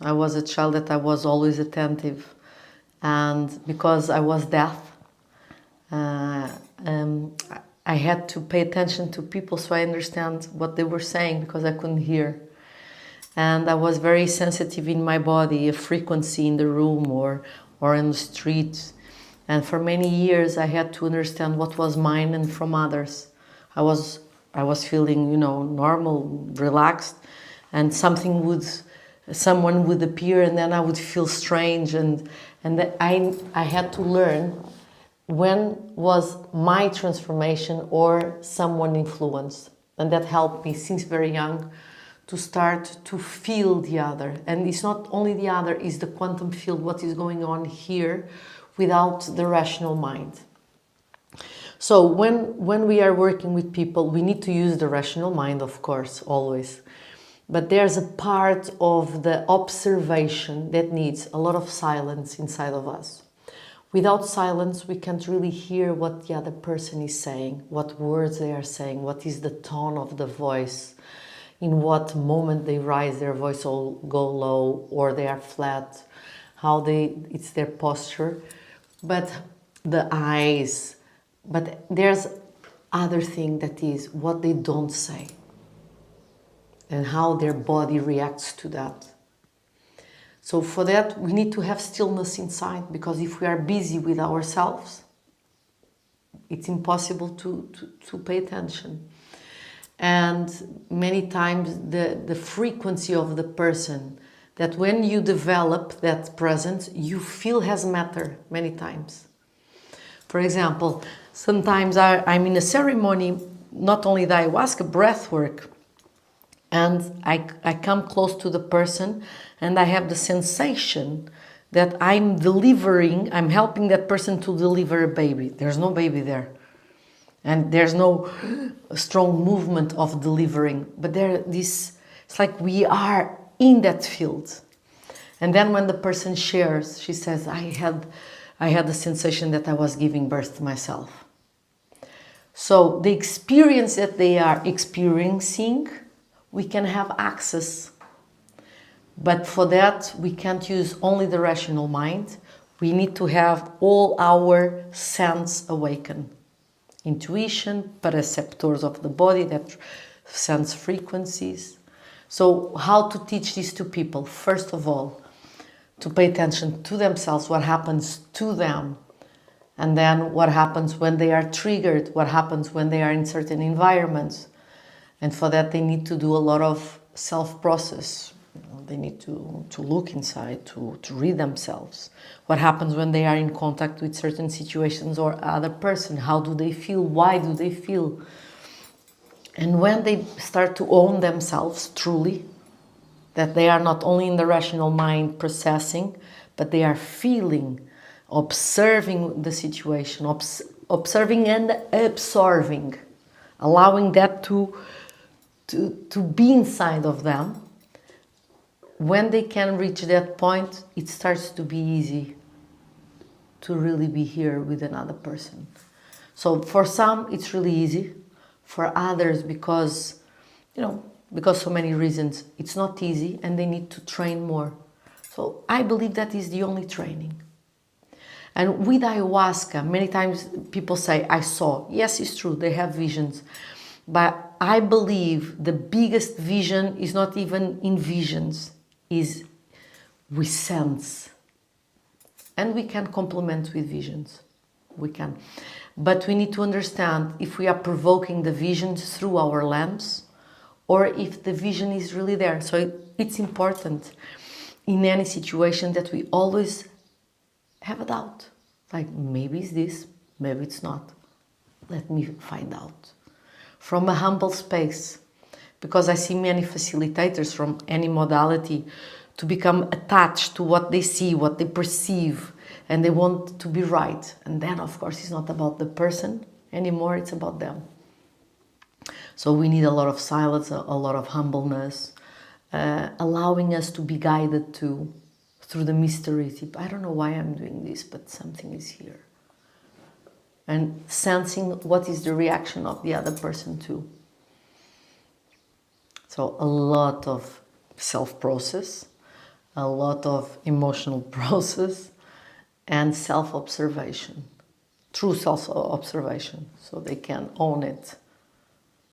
I was a child that I was always attentive, and because I was deaf, uh, um, I had to pay attention to people so I understand what they were saying because I couldn't hear. And I was very sensitive in my body, a frequency in the room or in the street. And for many years I had to understand what was mine and from others. I was I was feeling, normal, relaxed, and someone would appear, and then I would feel strange, and that I had to learn when was my transformation or someone influenced, and that helped me since very young to start to feel the other. And it's not only the other, it's the quantum field, what is going on here without the rational mind. So when we are working with people, we need to use the rational mind, of course, always. But there's a part of the observation that needs a lot of silence inside of us. Without silence, we can't really hear what the other person is saying, what words they are saying, what is the tone of the voice, in what moment they rise their voice or go low, or they are flat, it's their posture. But the eyes, but there's other thing that is what they don't say and how their body reacts to that. So for that, we need to have stillness inside, because if we are busy with ourselves, it's impossible to pay attention. And many times the frequency of the person, that when you develop that presence, you feel has matter many times. For example, sometimes I'm in a ceremony, not only the ayahuasca, breath work, and I come close to the person and I have the sensation that I'm helping that person to deliver a baby. There's no baby there. And there's no strong movement of delivering. But it's like we are in that field. And then when the person shares, she says, I had the sensation that I was giving birth to myself. So the experience that they are experiencing, we can have access. But for that, we can't use only the rational mind. We need to have all our sense awaken. Intuition, perceptors of the body that sense frequencies. So how to teach this to people? First of all, to pay attention to themselves, what happens to them. And then what happens when they are triggered, what happens when they are in certain environments. And for that, they need to do a lot of self-process. They need to look inside, to read themselves. What happens when they are in contact with certain situations or other person? How do they feel? Why do they feel? And when they start to own themselves truly, that they are not only in the rational mind processing, but they are feeling, observing the situation, observing and absorbing, allowing that to be inside of them. When they can reach that point, it starts to be easy to really be here with another person. So for some, it's really easy. For others, because so many reasons, it's not easy and they need to train more. So I believe that is the only training. And with ayahuasca, many times people say, I saw. Yes, it's true, they have visions. But I believe the biggest vision is not even in visions, is we sense. And we can complement with visions. We can. But we need to understand if we are provoking the visions through our lamps or if the vision is really there. So it's important in any situation that we always have a doubt. Like, maybe it's this, maybe it's not. Let me find out. From a humble space, because I see many facilitators from any modality to become attached to what they see, what they perceive, and they want to be right. And then, of course, it's not about the person anymore, it's about them. So we need a lot of silence, a lot of humbleness, allowing us to be guided through the mysteries. I don't know why I'm doing this, but something is here. And sensing what is the reaction of the other person too. So a lot of self-process, a lot of emotional process and self-observation, true self-observation, so they can own it